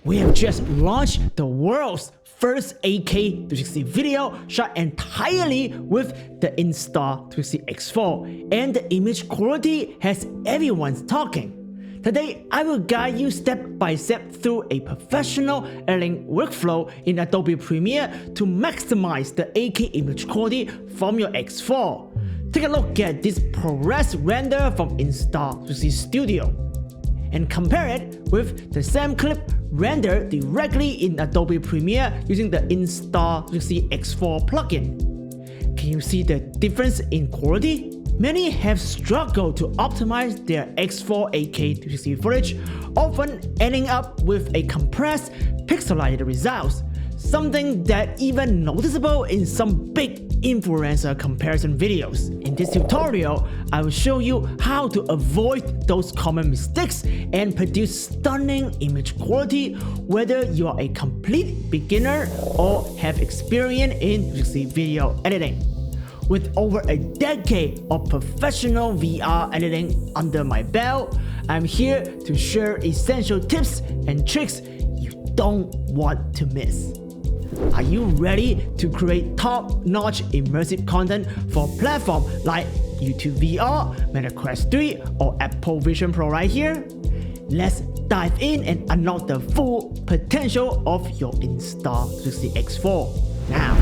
We have just launched the world's first 8K 360 video shot entirely with the Insta360 X5, and the image quality has everyone talking. Today, I will guide you step by step through a professional editing workflow in Adobe Premiere to maximize the 8K image quality from your X4. Take a look at this ProRes render from Insta360 Studio and compare it with the same clip rendered directly in Adobe Premiere using the Insta360 X4 plugin. Can you see the difference in quality? Many have struggled to optimize their X4 8K 360 footage, often ending up with a compressed, pixelated results, something that even noticeable in some big influencer comparison videos. In this tutorial, I will show you how to avoid those common mistakes and produce stunning image quality whether you are a complete beginner or have experience in 360 video editing. With over a decade of professional VR editing under my belt, I'm here to share essential tips and tricks you don't want to miss. Are you ready to create top-notch immersive content for platforms like YouTube VR, Masterclass 3, or Apple Vision Pro right here? Let's dive in and unlock the full potential of your Insta360 X4 now.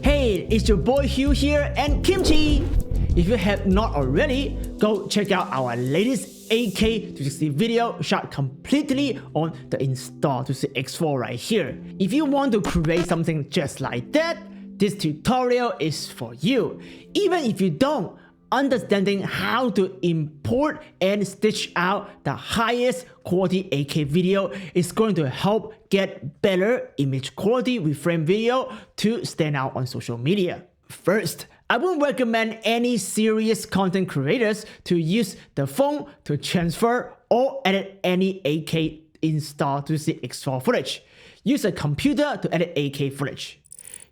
Hey, it's your boy Hugh here and Kimchi! If you have not already, go check out our latest 8K 360 video shot completely on the Insta360 X4 right here. If you want to create something just like that, this tutorial is for you. Even if you don't, understanding how to import and stitch out the highest quality 8K video is going to help get better image quality Reframe video to stand out on social media. First, I would recommend any serious content creators to use the phone to transfer or edit any 8K Insta360 X4 footage. Use a computer to edit 8K footage.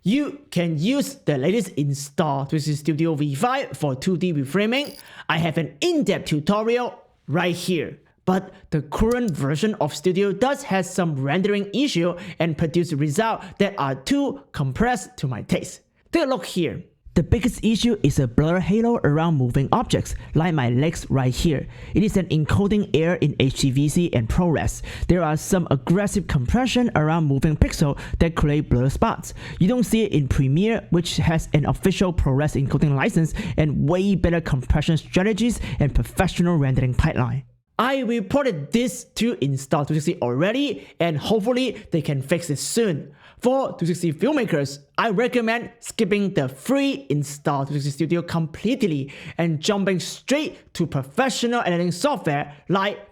You can use the latest Insta360 Studio V5 for 2D reframing. I have an in-depth tutorial right here. But the current version of Studio does have some rendering issue and produce results that are too compressed to my taste. Take a look here. The biggest issue is a blur halo around moving objects, like my legs right here. It is an encoding error in HEVC and ProRes. There are some aggressive compression around moving pixels that create blur spots. You don't see it in Premiere, which has an official ProRes encoding license and way better compression strategies and professional rendering pipeline. I reported this to Insta360 already, and hopefully they can fix it soon. For 360 filmmakers, I recommend skipping the free Insta360 Studio completely and jumping straight to professional editing software like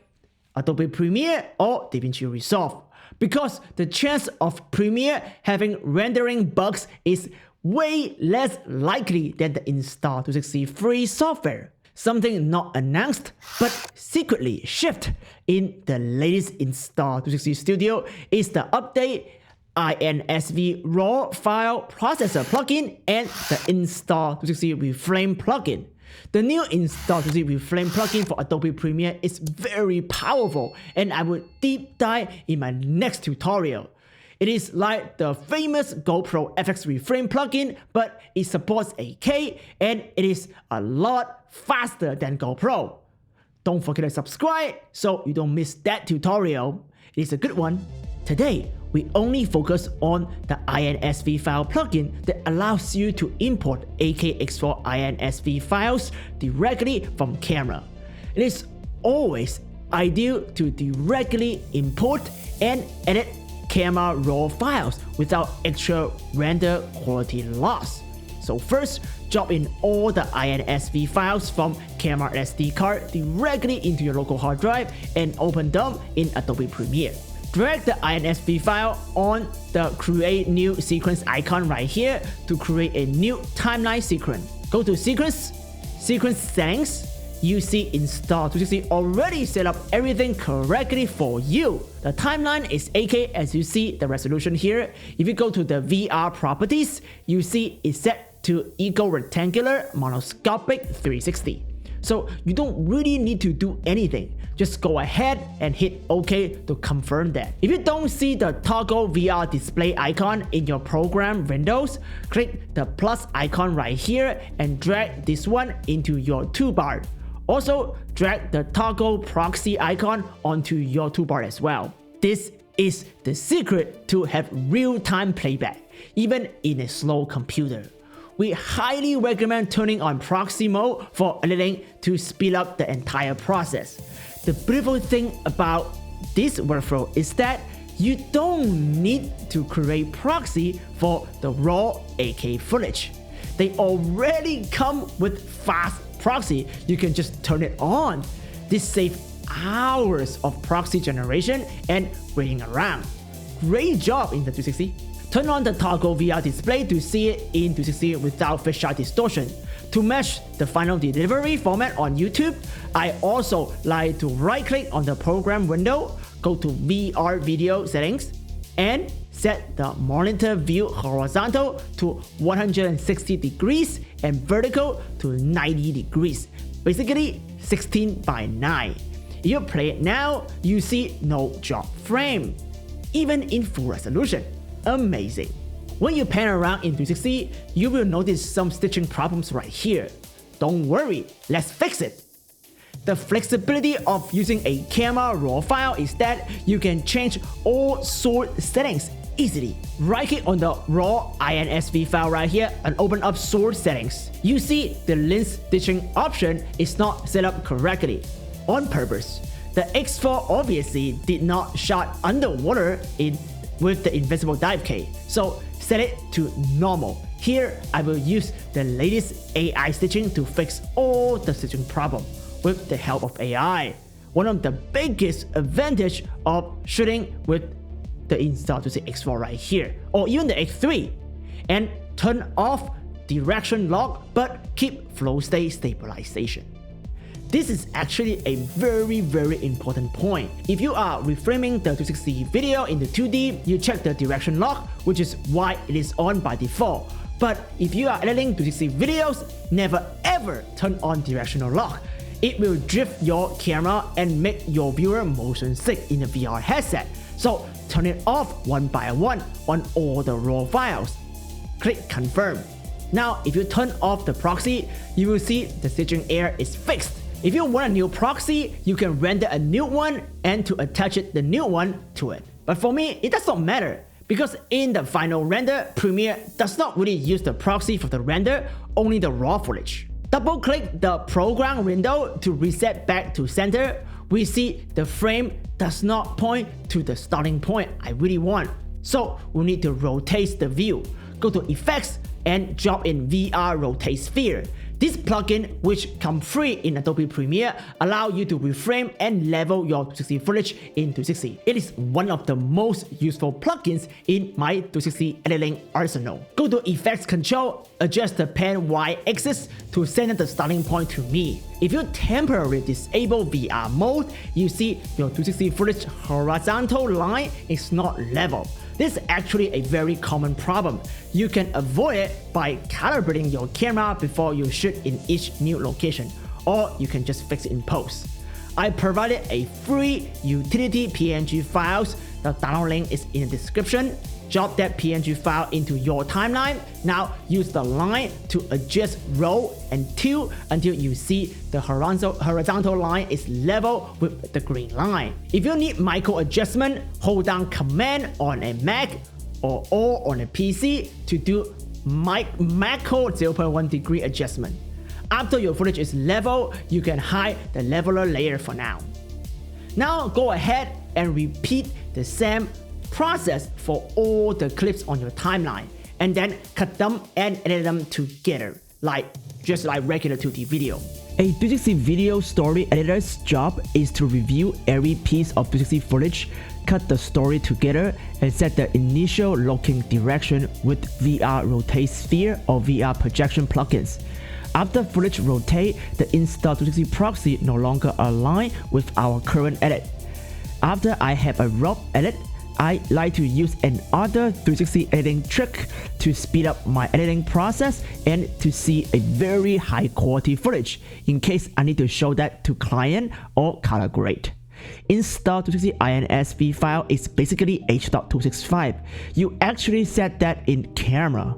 Adobe Premiere or DaVinci Resolve, because the chance of Premiere having rendering bugs is way less likely than the Insta360 free software. Something not announced but secretly shipped in the latest Insta360 Studio is the update INSV raw file processor plugin and the Insta360 Reframe plugin. The new Insta360 Reframe plugin for Adobe Premiere is very powerful, and I will deep dive in my next tutorial. It is like the famous GoPro FX Reframe plugin, but it supports 8K and it is a lot faster than GoPro. Don't forget to subscribe so you don't miss that tutorial. It is a good one. Today, we only focus on the INSV file plugin that allows you to import 8K X4 INSV files directly from camera. It is always ideal to directly import and edit camera raw files without extra render quality loss. So first, drop in all the INSV files from camera SD card directly into your local hard drive and open them in Adobe Premiere. Drag the INSV file on the Create New Sequence icon right here to create a new timeline sequence. Go to Sequence, Sequence Settings. You see Insta360 already set up everything correctly for you. The timeline is 8K as you see the resolution here. If you go to the VR properties, you see it's set to Eco Rectangular Monoscopic 360. so you don't really need to do anything. Just go ahead and hit OK to confirm that. If you don't see the toggle VR display icon in your program windows, click the plus icon right here and drag this one into your toolbar. Also, drag the toggle proxy icon onto your toolbar as well. This is the secret to have real-time playback, even in a slow computer. We highly recommend turning on proxy mode for editing to speed up the entire process. The beautiful thing about this workflow is that you don't need to create proxy for the raw 8K footage. They already come with fast proxy. You can just turn it on. This saves hours of proxy generation and waiting around. Great job Insta360. Turn on the toggle VR display to see it in 360 without fisheye distortion. To match the final delivery format on YouTube, I also like to right-click on the program window, go to VR video settings, and set the monitor view horizontal to 160 degrees and vertical to 90 degrees, basically 16:9. If you play it now, you see no drop frame, even in full resolution. Amazing. When you pan around in 360, you will notice some stitching problems right here. Don't worry, let's fix it. The flexibility of using a camera raw file is that you can change all source settings easily. Right-click on the raw INSV file right here and open up source settings. You see the lens stitching option is not set up correctly on purpose. The X4 obviously did not shot underwater with the invisible dive K, so set it to normal. Here, I will use the latest AI stitching to fix all the stitching problem with the help of AI. One of the biggest advantage of shooting with the Insta360 X4 right here, or even the X3, and turn off direction lock but keep flow state stabilization. This is actually a very important point. If you are reframing the 360 video into 2D, you check the direction lock, which is why it is on by default. But if you are editing 360 videos, never ever turn on directional lock. It will drift your camera and make your viewer motion sick in the VR headset. So turn it off one by one on all the raw files. Click confirm. Now, if you turn off the proxy, you will see the stitching error is fixed. If you want a new proxy, you can render a new one and to attach the new one to it. But for me, it does not matter because in the final render, Premiere does not really use the proxy for the render, only the raw footage. Double-click the program window to reset back to center. We see the frame does not point to the starting point I really want. So we need to rotate the view. Go to Effects and drop in VR Rotate Sphere. This plugin, which comes free in Adobe Premiere, allows you to reframe and level your 360 footage in 360. It is one of the most useful plugins in my 360 editing arsenal. Go to Effects Control, adjust the pan Y-axis to center the starting point to me. If you temporarily disable VR mode, you see your 360 footage horizontal line is not level. This is actually a very common problem. You can avoid it by calibrating your camera before you shoot in each new location, or you can just fix it in post. I provided a free utility PNG files. The download link is in the description. Drop that PNG file into your timeline. Now use the line to adjust roll and tilt until you see the horizontal line is level with the green line. If you need micro adjustment, hold down Command on a Mac or on a PC to do macro 0.1 degree adjustment. After your footage is level, you can hide the leveler layer for now. Now go ahead and repeat the same process for all the clips on your timeline, and then cut them and edit them together, just like regular 2D video. A 360 video story editor's job is to review every piece of 360 footage, cut the story together, and set the initial looking direction with VR Rotate Sphere or VR Projection plugins. After footage rotate, the Insta360 proxy no longer align with our current edit. After I have a rough edit, I like to use another 360 editing trick to speed up my editing process and to see a very high quality footage in case I need to show that to client or color grade. Insta360 INSV file is basically H.265. You actually set that in camera.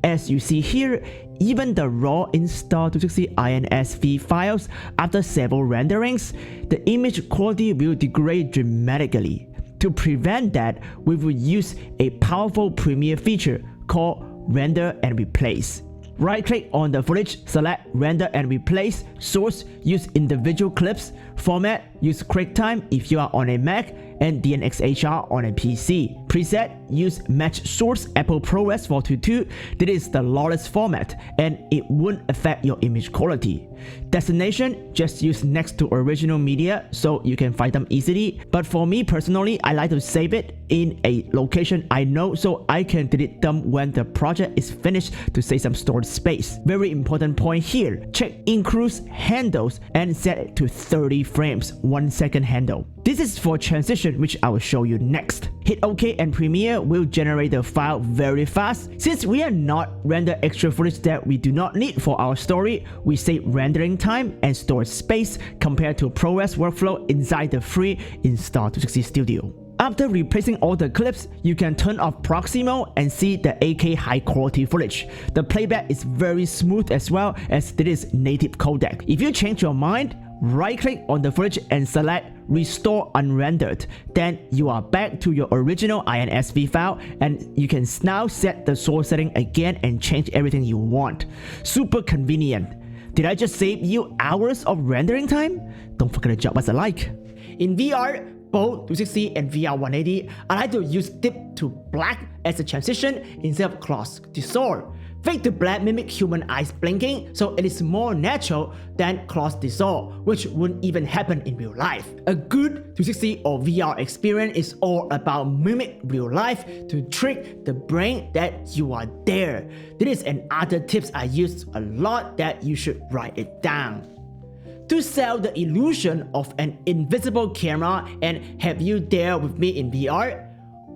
As you see here, even the raw Insta360 INSV files, after several renderings, the image quality will degrade dramatically. To prevent that, we will use a powerful Premiere feature called Render and Replace. Right-click on the footage, select Render and Replace, Source, use individual clips, Format, use QuickTime if you are on a Mac, and DNxHR on a PC. Preset, use Match Source Apple ProRes 422. This is the lawless format and it won't affect your image quality. Destination, just use next to original media so you can find them easily. But for me personally, I like to save it in a location I know so I can delete them when the project is finished to save some storage space. Very important point here, check includes handles and set it to 30 frames, 1 second handle. This is for transition, which I will show you next. Hit OK and Premiere will generate the file very fast. Since we are not render extra footage that we do not need for our story, we save rendering time and storage space compared to ProRes workflow inside the free Insta360 Studio. After replacing all the clips, you can turn off Proxy mode and see the 8K high quality footage. The playback is very smooth as well as it is native codec. If you change your mind, right-click on the footage and select Restore Unrendered. Then you are back to your original INSV file and you can now set the source setting again and change everything you want. Super convenient. Did I just save you hours of rendering time? Don't forget to drop us a like. In VR, both 360 and VR 180, I like to use dip to black as a transition instead of cross dissolve. Fade to black mimic human eyes blinking, so it is more natural than cross dissolve, which wouldn't even happen in real life. A good 360 or VR experience is all about mimic real life to trick the brain that you are there. This is another tips I use a lot that you should write it down. To sell the illusion of an invisible camera and have you there with me in VR,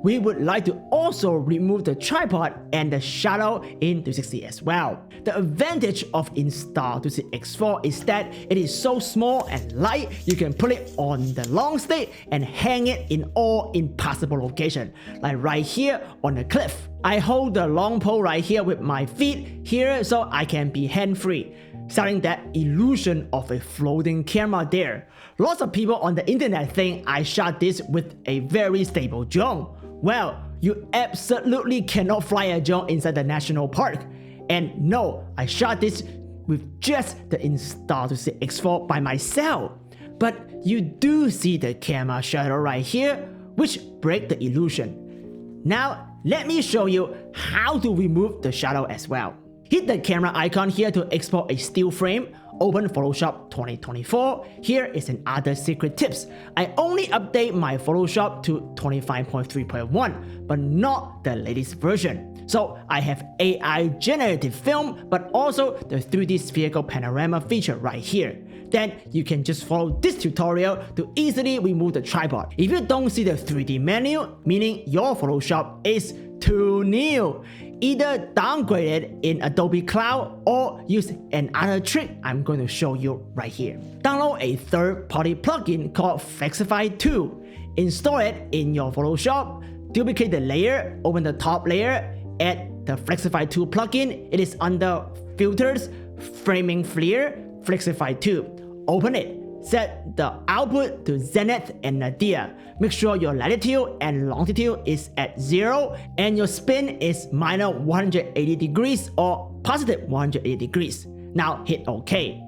we would like to also remove the tripod and the shadow in 360 as well. The advantage of Insta360 X4 is that it is so small and light, you can put it on the long stick and hang it in all impossible locations, like right here on the cliff. I hold the long pole right here with my feet here so I can be hand-free, selling that illusion of a floating camera there. Lots of people on the internet think I shot this with a very stable drone. Well, you absolutely cannot fly a drone inside the national park. And no, I shot this with just the Insta360 X4 by myself. But you do see the camera shadow right here, which breaks the illusion. Now, let me show you how to remove the shadow as well. Hit the camera icon here to export a still frame. Open Photoshop 2024. Here is another secret tips. I only update my Photoshop to 25.3.1, but not the latest version. So I have AI generative film, but also the 3D spherical panorama feature right here. Then you can just follow this tutorial to easily remove the tripod. If you don't see the 3D menu, meaning your Photoshop is too new, either downgrade it in Adobe Cloud or use another trick I'm going to show you right here. Download a third-party plugin called Flexify 2. Install it in your Photoshop, duplicate the layer, open the top layer, add the Flexify 2 plugin. It is under Filters, Framing Flare, Flexify 2. Open it. Set the output to zenith and nadir. Make sure your latitude and longitude is at 0 and your spin is minus 180 degrees or positive 180 degrees. Now hit OK.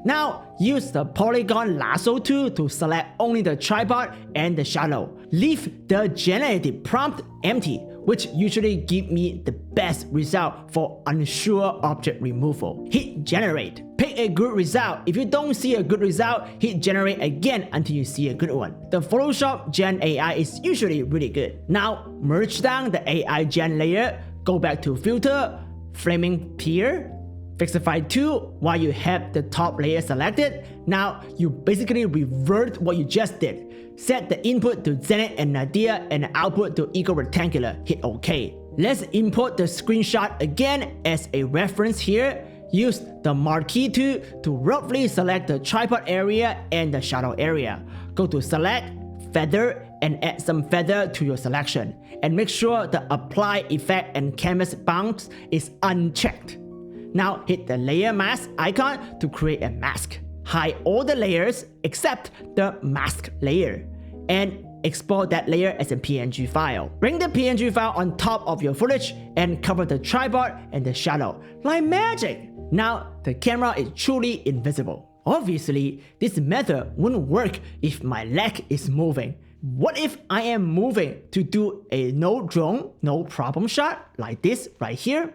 Now use the polygon lasso tool to select only the tripod and the shadow. Leave the generative prompt empty, which usually give me the best result for unsure object removal. Hit generate. Pick a good result. If you don't see a good result, hit generate again until you see a good one. The Photoshop Gen AI is usually really good. Now merge down the AI Gen layer, go back to filter, framing pier, Flexify 2, while you have the top layer selected, now you basically revert what you just did. Set the input to zenith and nadir and the output to equal rectangular. Hit OK. Let's import the screenshot again as a reference here. Use the marquee tool to roughly select the tripod area and the shadow area. Go to Select, Feather, and add some feather to your selection. And make sure the Apply Effect and Canvas Bounce is unchecked. Now hit the Layer Mask icon to create a mask. Hide all the layers except the mask layer. And export that layer as a PNG file. Bring the PNG file on top of your footage and cover the tripod and the shadow. Like magic! Now the camera is truly invisible. Obviously, this method wouldn't work if my leg is moving. What if I am moving to do a no drone, no problem shot like this right here?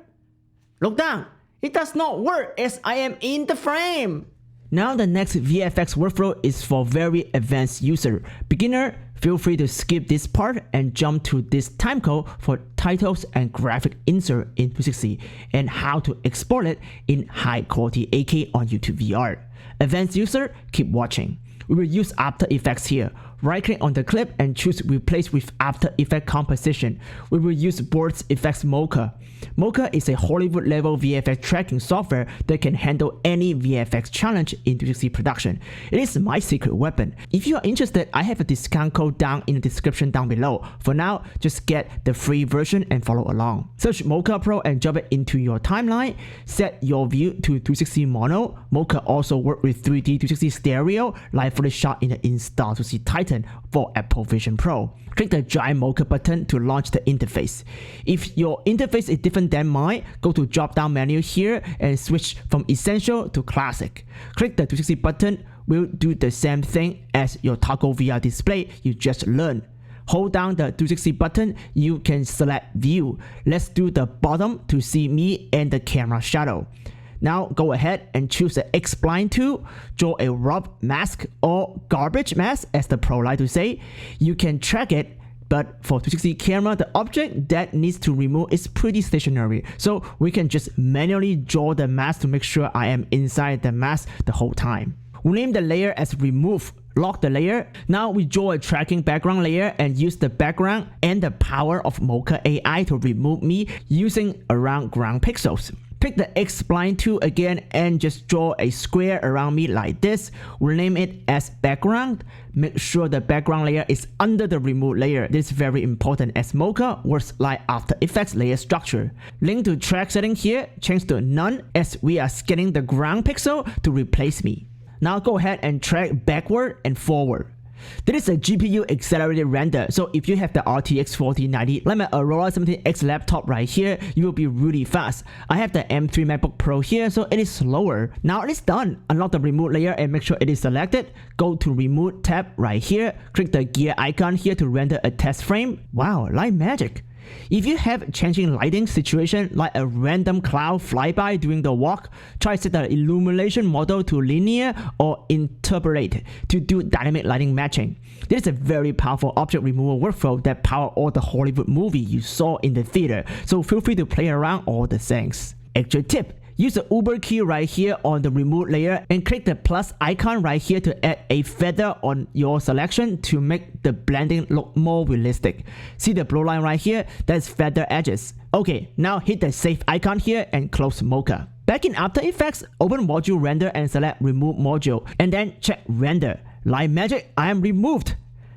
Look down. It does not work as I am in the frame. Now the next VFX workflow is for very advanced user. Beginner, feel free to skip this part and jump to this timecode for titles and graphic insert in 360 and how to export it in high quality 8K on YouTube VR. Advanced user, keep watching. We will use After Effects here. Right click on the clip and choose Replace with After Effect Composition. We will use Boards Effects Mocha. Mocha is a Hollywood level VFX tracking software that can handle any VFX challenge in 360 production. It is my secret weapon. If you are interested, I have a discount code down in the description down below. For now, just get the free version and follow along. Search Mocha Pro and drop it into your timeline. Set your view to 360 mono. Mocha also works with 3D 360 stereo, live footage shot in the Insta360 Titan for Apple Vision Pro. Click the giant Mocha button to launch the interface. If your interface is different than mine, go to drop down menu here and switch from Essential to Classic. Click the 360 button, will do the same thing as your toggle VR display you just learned. Hold down the 360 button, you can select View. Let's do the bottom to see me and the camera shadow. Now go ahead and choose the X-Spline tool, draw a rough mask or garbage mask as the pro like to say. You can track it, but for 360 camera, the object that needs to remove is pretty stationary. So we can just manually draw the mask to make sure I am inside the mask the whole time. We name the layer as Remove. Lock the layer. Now we draw a tracking background layer and use the background and the power of Mocha AI to remove me using around ground pixels. Pick the X-Spline tool again and just draw a square around me like this. We'll name it as background. Make sure the background layer is under the remove layer. This is very important as Mocha works like After Effects layer structure. Link to track setting here, change to none as we are scanning the ground pixel to replace me. Now go ahead and track backward and forward. This is a GPU accelerated render, so if you have the RTX 4090 like my Aurora 17X laptop right here, you will be really fast. I have the M3 MacBook Pro here, so it is slower. Now it is done. Unlock the remove layer and make sure it is selected. Go to Remove tab right here. Click the gear icon here to render a test frame. Wow, like magic. If you have changing lighting situation like a random cloud flyby during the walk, try set the illumination model to linear or interpolate to do dynamic lighting matching. This is a very powerful object removal workflow that powers all the Hollywood movie you saw in the theater, so feel free to play around all the things. Extra tip. Use the Uber key right here on the remove layer and click the plus icon right here to add a feather on your selection to make the blending look more realistic. See the blue line right here? That's feather edges. Okay, now hit the save icon here and close Mocha. Back in After Effects, open Module Render and select Remove Module and then check Render. Like magic, I am removed.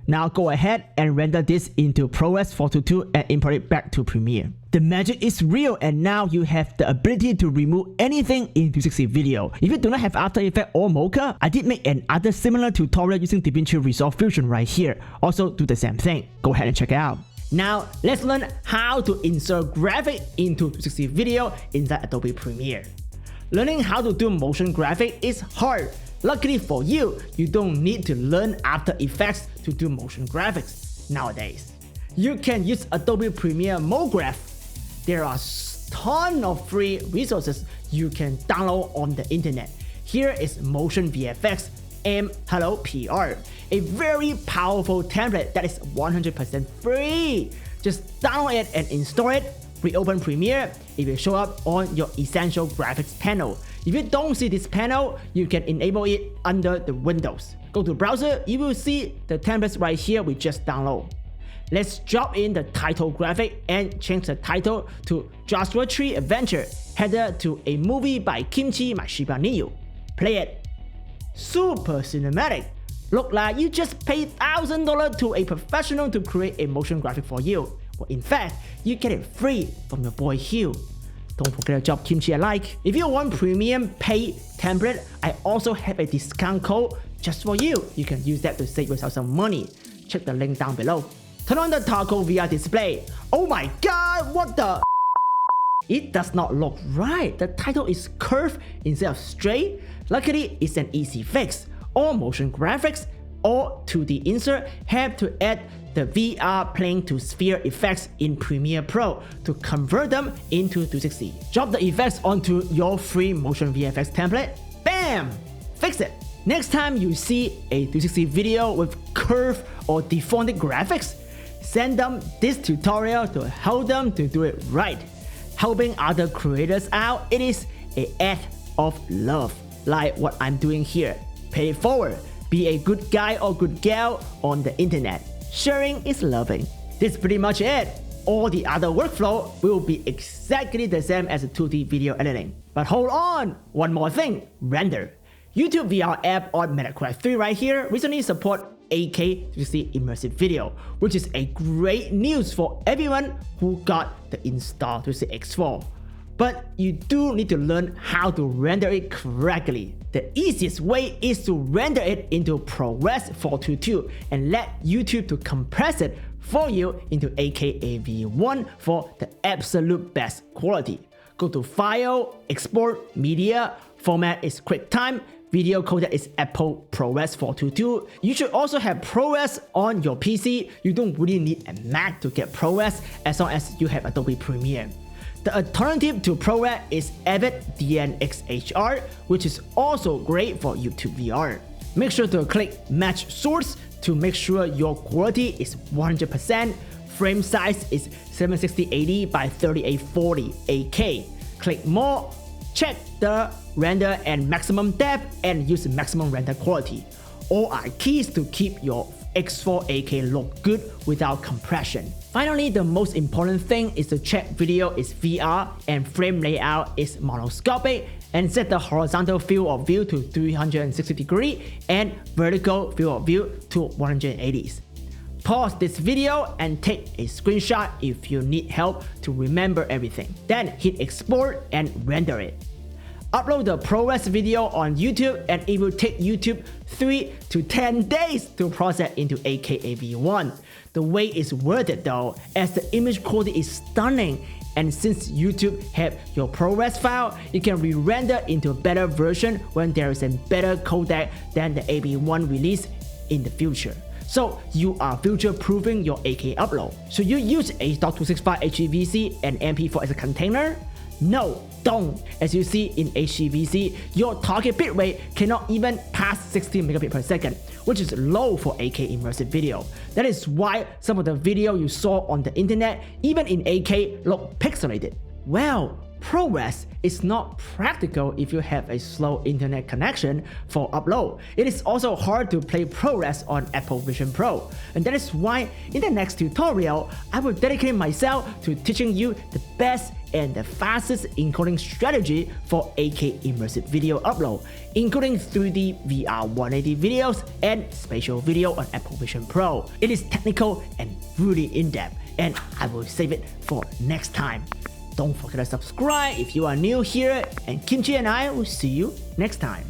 Now go ahead and render this into ProRes 422 and import it back to Premiere. The magic is real and now you have the ability to remove anything in 360 video. If you do not have After Effects or Mocha, I did make another similar tutorial using DaVinci Resolve Fusion right here. Also do the same thing. Go ahead and check it out. Now let's learn how to insert graphic into 360 video inside Adobe Premiere. Learning how to do motion graphic is hard. Luckily for you, you don't need to learn After Effects to do motion graphics nowadays. You can use Adobe Premiere MoGraph. There are ton of free resources you can download on the internet. Here is Motion VFX Hello PR, a very powerful template that is 100% free. Just download it and install it. Reopen Premiere, it will show up on your Essential Graphics panel. If you don't see this panel, you can enable it under the Windows. Go to Browser, you will see the templates right here we just download. Let's drop in the title graphic and change the title to Joshua Tree Adventure, header to a movie by Kimchi My Shiba Inu. Play it. Super cinematic. Look like you just paid $1,000 to a professional to create a motion graphic for you. Well, in fact, you get it free from your boy Hugh. Don't forget to drop Kimchi a like. If you want premium paid template, I also have a discount code just for you. You can use that to save yourself some money. Check the link down below. Turn on the toggle VR display. Oh my god, what the? It does not look right. The title is curved instead of straight. Luckily, it's an easy fix. All motion graphics or 2D insert have to add the VR plane to sphere effects in Premiere Pro to convert them into 360. Drop the effects onto your free motion VFX template. Bam! Fix it. Next time you see a 360 video with curved or deformed graphics, send them this tutorial to help them to do it right. Helping other creators out, it is an act of love, like what I'm doing here. Pay it forward. Be a good guy or good gal on the internet. Sharing is loving. This is pretty much it. All the other workflow will be exactly the same as the 2D video editing. But hold on, one more thing, render. YouTube VR app on Masterclass 3 right here recently support 8K 360 immersive video, which is a great news for everyone who got the Insta360 X5. But you do need to learn how to render it correctly. The easiest way is to render it into ProRes 422 and let YouTube to compress it for you into 8K AV1 for the absolute best quality. Go to File, Export, Media, Format is QuickTime, Video codec is Apple ProRes 422. You should also have ProRes on your PC. You don't really need a Mac to get ProRes as long as you have Adobe Premiere. The alternative to ProRes is Avid DNxHR, which is also great for YouTube VR. Make sure to click Match Source to make sure your quality is 100%. Frame size is 760/80 by 3840 8K. Click More, check the render and maximum depth, and use maximum render quality. All are keys to keep your X4 8K look good without compression. Finally, the most important thing is to check video is VR and frame layout is monoscopic, and set the horizontal field of view to 360 degrees and vertical field of view to 180. Pause this video and take a screenshot if you need help to remember everything. Then hit export and render it. Upload the ProRes video on YouTube and it will take YouTube 3 to 10 days to process into 8K AV1. The wait is worth it though, as the image quality is stunning, and since YouTube have your ProRes file, you can re-render into a better version when there is a better codec than the AV1 release in the future. So you are future-proofing your 8K upload. Should you use a .265 HEVC and MP4 as a container? No, don't. As you see in HEVC, your target bitrate cannot even pass 60 megabits per second, which is low for 8K immersive video. That is why some of the video you saw on the internet, even in 8K, look pixelated. Well, ProRes is not practical if you have a slow internet connection for upload. It is also hard to play ProRes on Apple Vision Pro. And that is why in the next tutorial, I will dedicate myself to teaching you the best and the fastest encoding strategy for 8K immersive video upload, including 3D VR 180 videos and spatial video on Apple Vision Pro. It is technical and really in-depth, and I will save it for next time. Don't forget to subscribe if you are new here, and Kimchi and I will see you next time.